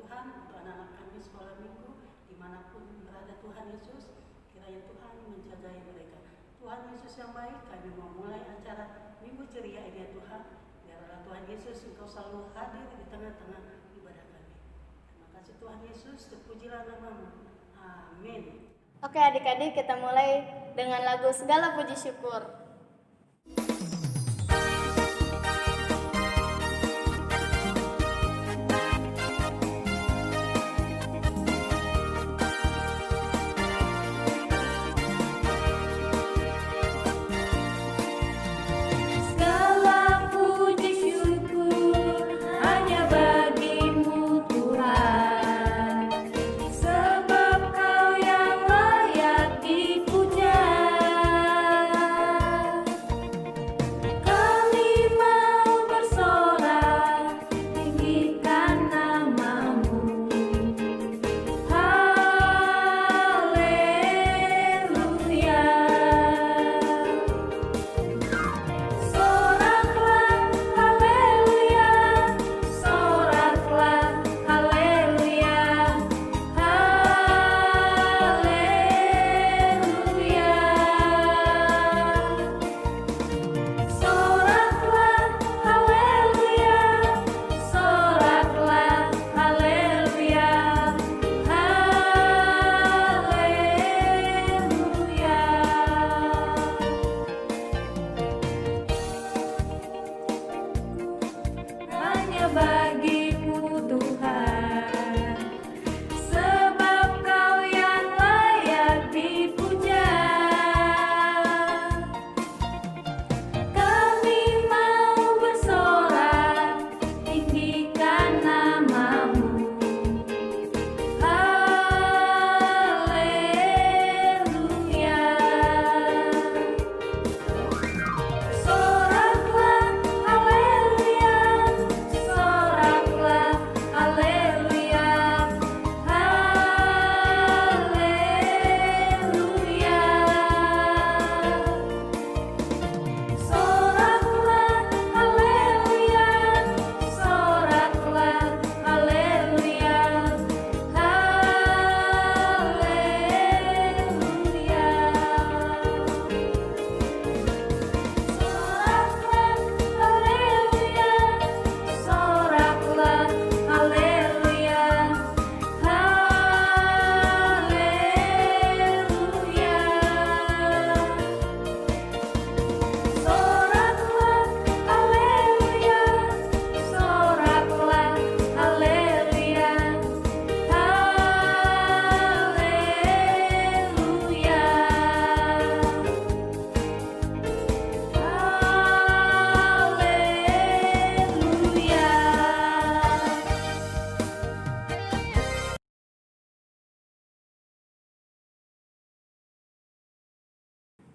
Tuhan untuk anak-anak kami sekolah minggu dimanapun berada Tuhan Yesus, kiranya Tuhan menjagai mereka. Tuhan Yesus yang baik, kami mau mulai acara Minggu Ceria ini ya Tuhan. Biarlah Tuhan Yesus Engkau selalu hadir di tengah-tengah ibadah kami. Terima kasih Tuhan Yesus, terpujilah namamu. Amin. Oke adik-adik, kita mulai dengan lagu Segala Puji Syukur.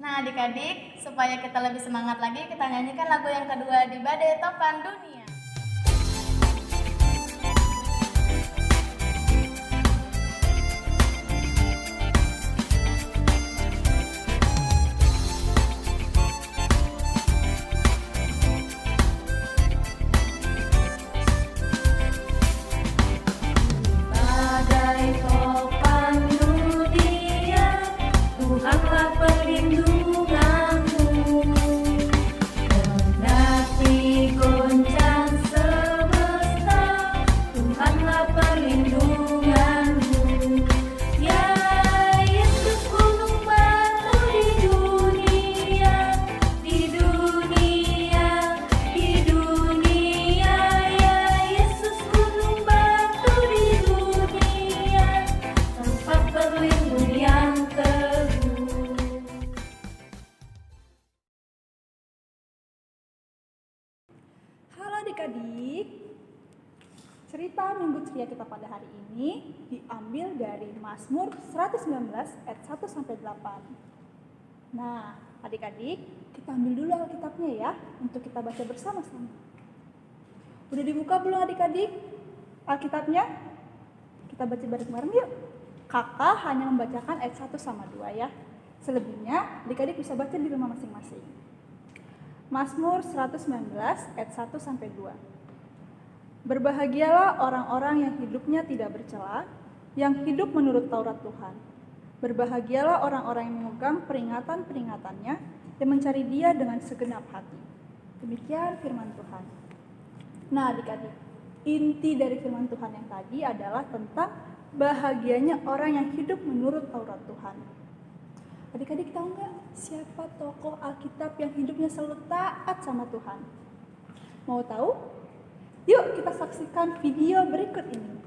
Nah adik-adik, supaya kita lebih semangat lagi, kita nyanyikan lagu yang kedua di Badai Topan Dunia. Adik-adik, cerita Minggu Ceria kita pada hari ini diambil dari Mazmur 119 ayat 1-8. Nah, adik-adik, kita ambil dulu Alkitabnya ya, untuk kita baca bersama-sama. Udah dibuka belum adik-adik Alkitabnya? Kita baca bareng-bareng yuk. Kakak hanya membacakan ayat 1-2 ya. Selebihnya adik-adik bisa baca di rumah masing-masing. Mazmur 119 ayat 1-2. Berbahagialah orang-orang yang hidupnya tidak bercela, yang hidup menurut Taurat Tuhan. Berbahagialah orang-orang yang memegang peringatan-peringatannya dan mencari Dia dengan segenap hati. Demikian firman Tuhan. Nah, adik-adik, inti dari firman Tuhan yang tadi adalah tentang bahagianya orang yang hidup menurut Taurat Tuhan. Adik-adik tahu nggak siapa tokoh Alkitab yang hidupnya selalu taat sama Tuhan? Mau tahu? Yuk kita saksikan video berikut ini.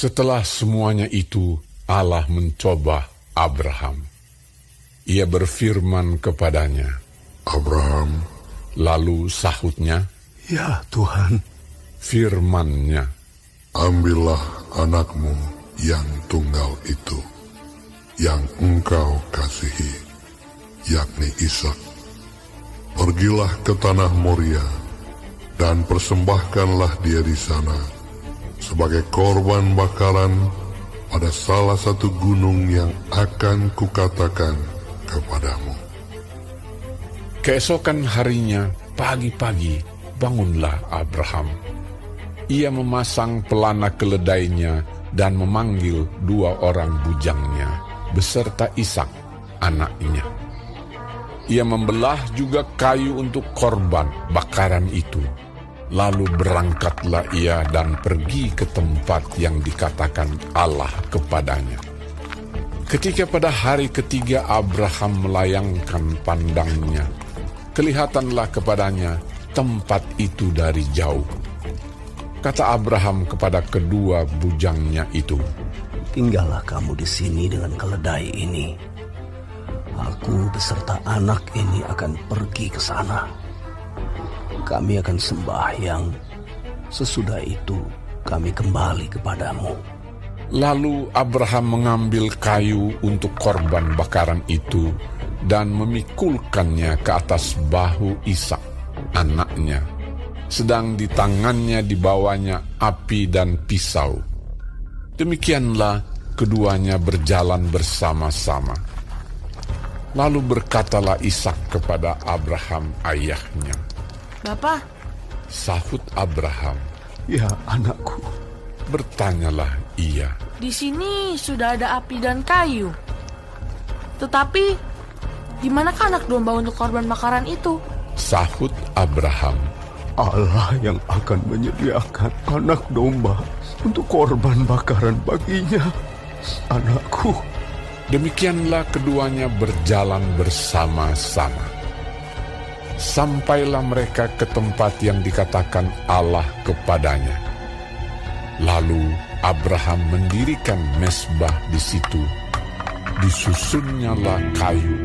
Setelah semuanya itu, Allah mencoba Abraham. Ia berfirman kepadanya, Abraham. Lalu sahutnya, Ya Tuhan. firman-Nya, Ambillah anakmu yang tunggal itu, yang engkau kasihi, yakni Ishak. Pergilah ke tanah Moria, dan persembahkanlah dia di sana, sebagai korban bakaran pada salah satu gunung yang akan kukatakan kepadamu. Keesokan harinya, pagi-pagi, bangunlah Abraham. Ia memasang pelana keledainya dan memanggil 2 orang bujangnya, beserta Ishak, anaknya. Ia membelah juga kayu untuk korban bakaran itu. Lalu berangkatlah ia dan pergi ke tempat yang dikatakan Allah kepadanya. Ketika pada hari ketiga Abraham melayangkan pandangnya, kelihatanlah kepadanya tempat itu dari jauh. Kata Abraham kepada kedua bujangnya itu, Tinggallah kamu di sini dengan keledai ini. Aku beserta anak ini akan pergi ke sana. Kami akan sembahyang. Sesudah itu kami kembali kepadamu. Lalu Abraham mengambil kayu untuk korban bakaran itu dan memikulkannya ke atas bahu Ishak, anaknya. Sedang di tangannya dibawanya api dan pisau. Demikianlah keduanya berjalan bersama-sama. Lalu berkatalah Ishak kepada Abraham ayahnya. Bapak, Sahut Abraham. Ya anakku. Bertanyalah ia. di sini sudah ada api dan kayu. Tetapi, di manakah anak domba untuk korban bakaran itu? Sahut Abraham. Allah yang akan menyediakan anak domba untuk korban bakaran baginya, anakku. Demikianlah keduanya berjalan bersama-sama. Sampailah mereka ke tempat yang dikatakan Allah kepadanya. Lalu Abraham mendirikan mezbah di situ. Disusunnyalah kayu.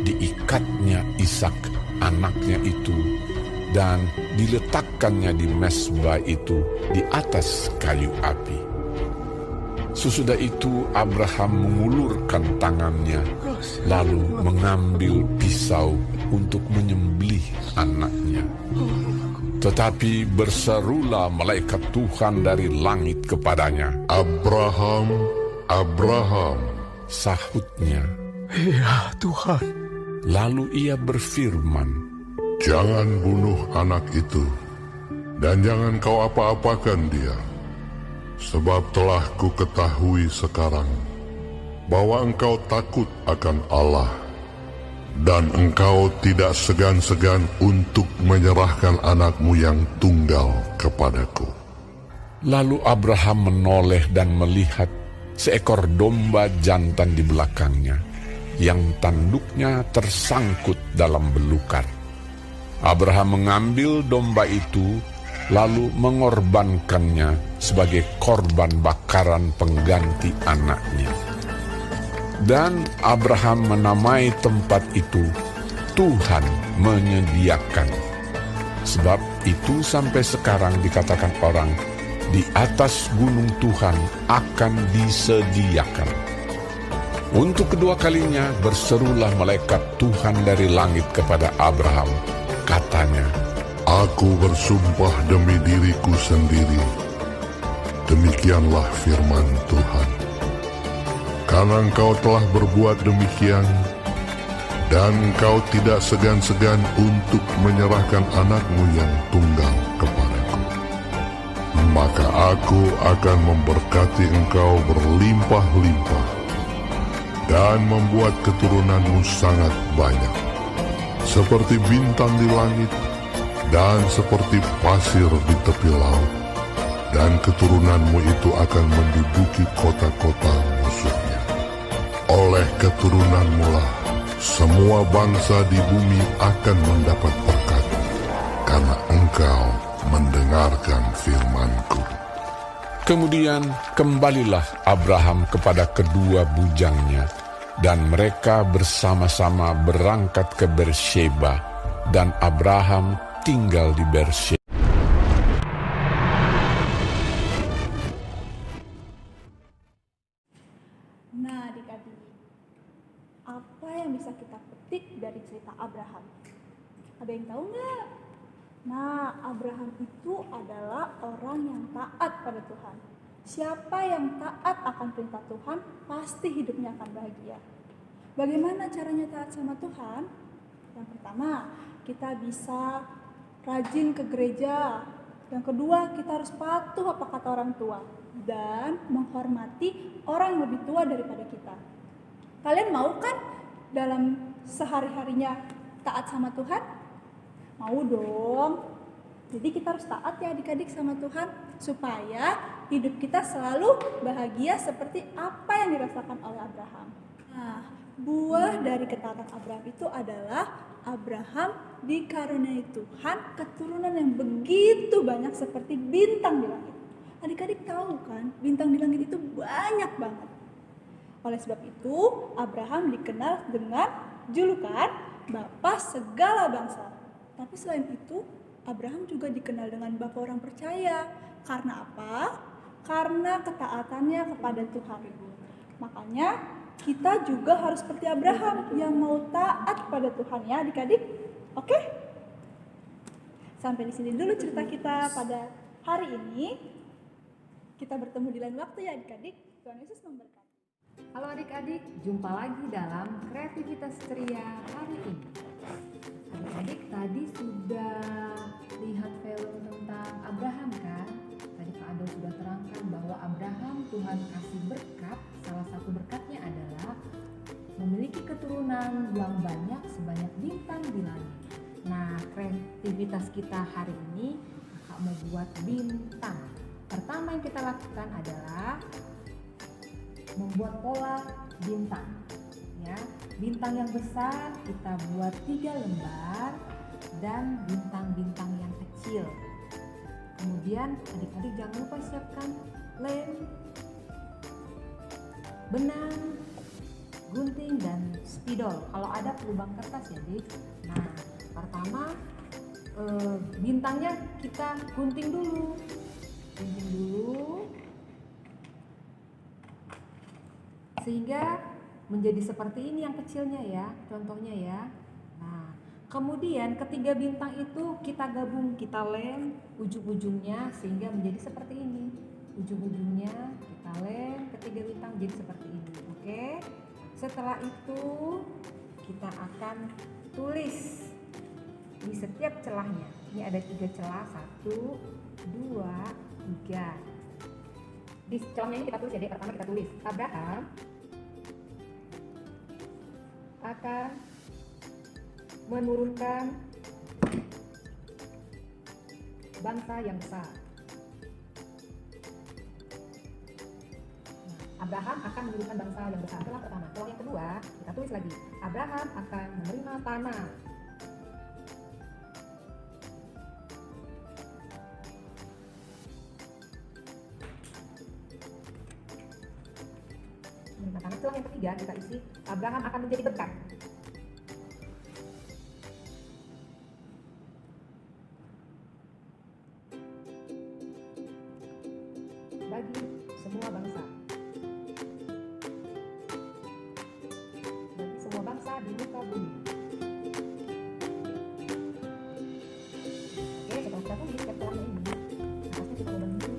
Diikatnya Ishak anaknya itu dan diletakkannya di mezbah itu di atas kayu api. Sesudah itu Abraham mengulurkan tangannya lalu mengambil pisau untuk menyembelih anaknya. Tetapi berserulah malaikat Tuhan dari langit kepadanya. Abraham, Abraham. Sahutnya. Ya Tuhan. Lalu ia berfirman, Jangan bunuh anak itu, dan jangan kau apa-apakan dia, sebab telah ku ketahui sekarang bahwa engkau takut akan Allah, dan engkau tidak segan-segan untuk menyerahkan anakmu yang tunggal kepadaku. Lalu Abraham menoleh dan melihat seekor domba jantan di belakangnya, yang tanduknya tersangkut dalam belukar. Abraham mengambil domba itu, lalu mengorbankannya sebagai korban bakaran pengganti anaknya. Dan Abraham menamai tempat itu Tuhan menyediakan. Sebab itu sampai sekarang dikatakan orang, di atas gunung Tuhan akan disediakan. Untuk kedua kalinya berserulah malaikat Tuhan dari langit kepada Abraham. Katanya, Aku bersumpah demi diriku sendiri, demikianlah firman Tuhan. Karena engkau telah berbuat demikian, dan engkau tidak segan-segan untuk menyerahkan anakmu yang tunggal kepadaku, maka aku akan memberkati engkau berlimpah-limpah, dan membuat keturunanmu sangat banyak, seperti bintang di langit, dan seperti pasir di tepi laut, dan keturunanmu itu akan menduduki kota-kota musuhnya. Oleh keturunanmu lah semua bangsa di bumi akan mendapat berkat, karena engkau mendengarkan firman-Ku. kemudian kembalilah Abraham kepada kedua bujangnya, dan mereka bersama-sama berangkat ke Beersheba, dan Abraham tinggal di Beersheba. Nah, adik-adik, apa yang bisa kita petik dari cerita Abraham? Ada yang tahu nggak? Nah, Abraham itu adalah orang yang taat pada Tuhan. Siapa yang taat akan perintah Tuhan, pasti hidupnya akan bahagia. Bagaimana caranya taat sama Tuhan? Yang pertama, kita bisa rajin ke gereja. Yang kedua, kita harus patuh apa kata orang tua. Dan menghormati orang yang lebih tua daripada kita. Kalian mau kan dalam sehari-harinya taat sama Tuhan? Mau dong. Jadi kita harus taat ya adik-adik sama Tuhan, supaya hidup kita selalu bahagia seperti apa yang dirasakan oleh Abraham. Nah, buah dari ketaatan Abraham itu adalah Abraham dikaruniai Tuhan keturunan yang begitu banyak seperti bintang di langit. Adik-adik tahu kan, bintang di langit itu banyak banget. Oleh sebab itu, Abraham dikenal dengan julukan Bapa segala bangsa. Tapi selain itu, Abraham juga dikenal dengan Bapa orang percaya. Karena apa? Karena ketaatannya kepada Tuhan. Makanya kita juga harus seperti Abraham yang mau taat pada Tuhan ya adik-adik. Oke? Sampai di sini dulu cerita kita pada hari ini. Kita bertemu di lain waktu ya adik-adik. Tuhan Yesus memberkati. Halo adik-adik, jumpa lagi dalam kreativitas ceria hari ini. Adik-adik tadi sudah lihat film tentang Abraham kan? Tadi Kak Ado sudah terangkan bahwa Abraham Tuhan kasih berkat. Salah satu berkatnya adalah memiliki keturunan yang banyak sebanyak bintang di langit. Nah, kreativitas kita hari ini Kak mau buat bintang. Pertama yang kita lakukan adalah membuat pola bintang. Ya, bintang yang besar kita buat 3 lembar dan bintang-bintang yang kecil. Kemudian adik-adik jangan lupa siapkan lem, benang, gunting dan spidol. Kalau ada pelubang kertas ya, Dik. Nah, pertama bintangnya kita gunting dulu. Sehingga menjadi seperti ini yang kecilnya ya, contohnya ya. Nah, kemudian ketiga bintang itu kita gabung, kita lem ujung-ujungnya sehingga menjadi seperti ini. Ujung-ujungnya kita lem, ketiga bintang jadi seperti ini. Oke. Setelah itu kita akan tulis di setiap celahnya. Ini ada 3 celah, 1, 2, 3. Di celahnya ini kita tulis, jadi pertama kita tulis Abraham akan menurunkan bangsa yang besar. Abraham akan menurunkan bangsa yang besar. Itulah pertama. Kalau yang kedua, kita tulis lagi. Abraham akan menerima tanah. Menerima tanah. Setelah yang ketiga, kita isi Abraham akan menjadi berkat. Bagi semua bangsa. Bagi semua bangsa di muka bumi. Oke, setelah kita tulis captionnya ini, atasnya kita ubah dulu.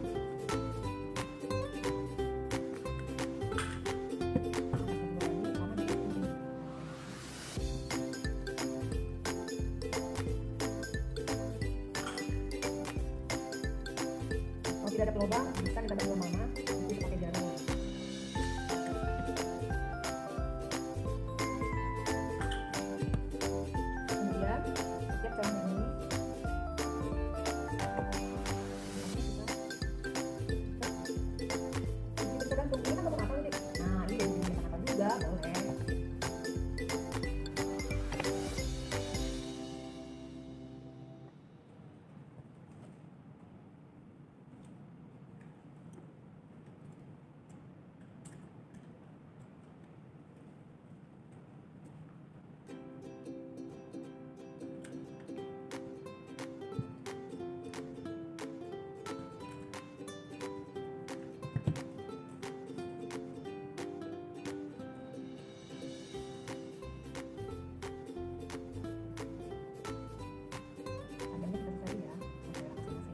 Kalau tidak ada pelubang, bisa kita bantu mama, itu pakai jarum. Kemudian setiap celana ini ini tergantung ini kan bentuk apa nih? Nah ini jadi bentuk apa juga boleh. Agamnya kita cari ya, sesuai masing-masing.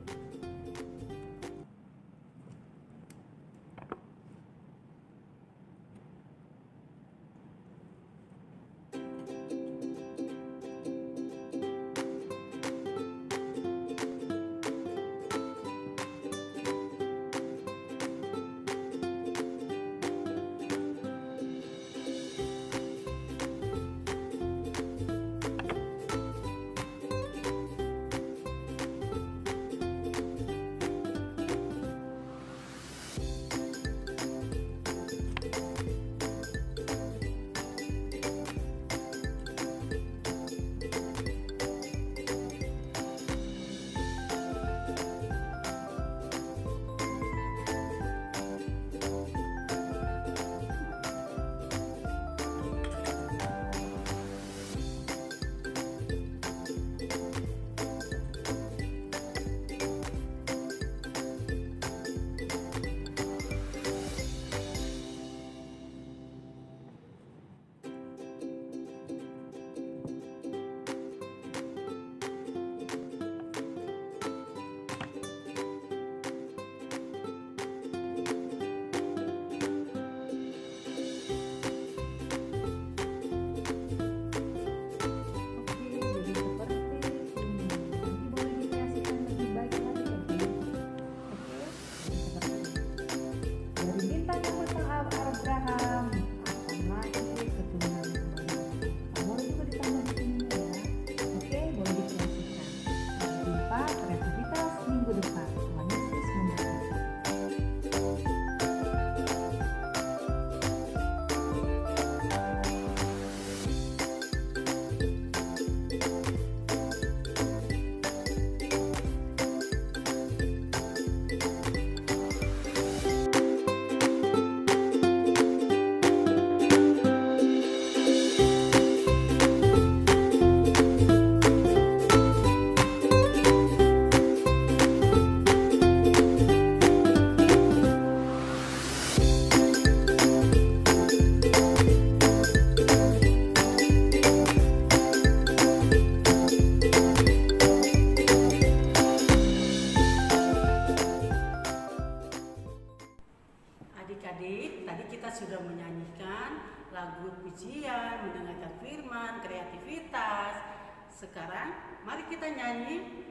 Adik-adik, tadi kita sudah menyanyikan lagu pujian, mendengarkan firman, kreativitas. Sekarang mari kita nyanyi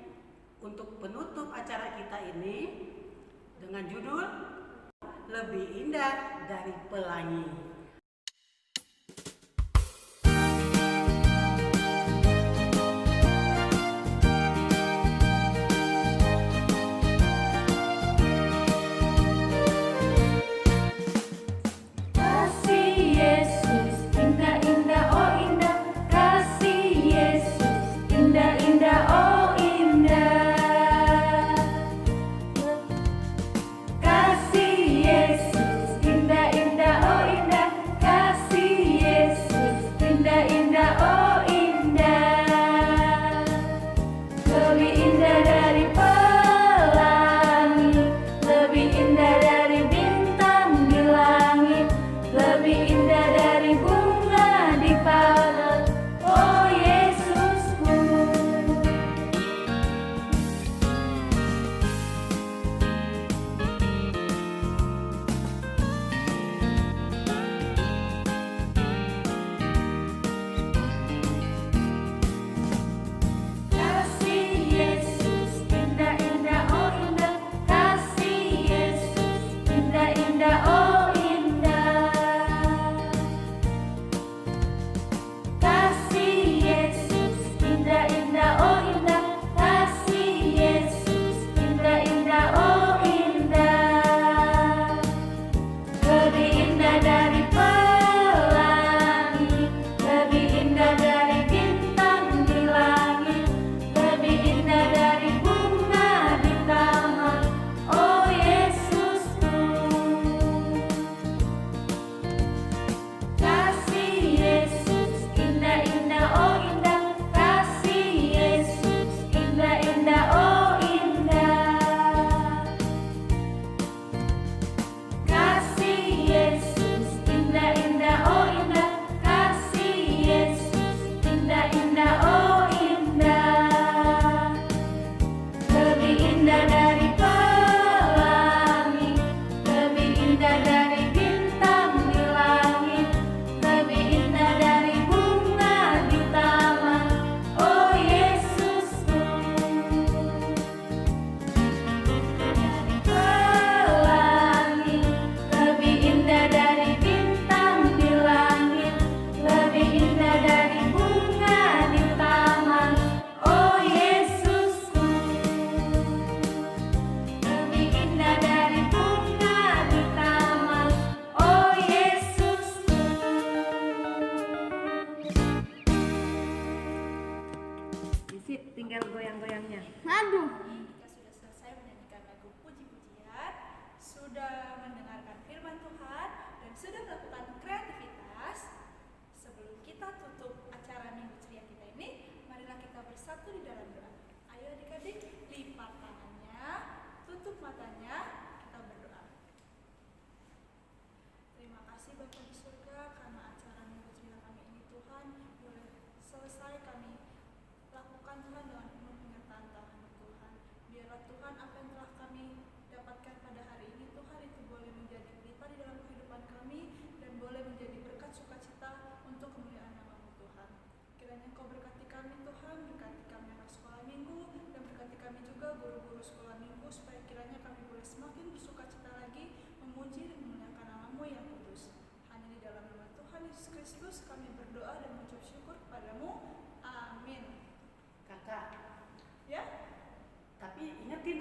untuk penutup acara kita ini dengan judul Lebih Indah dari Pelangi.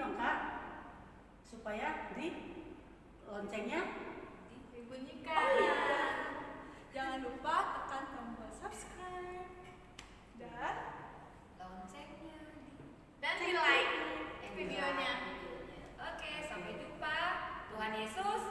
dong Kak, supaya di loncengnya Dibunyikan. Oh iya, jangan lupa tekan tombol subscribe dan Loncengnya. Dan di like videonya. Oke, sampai jumpa. Tuhan Yesus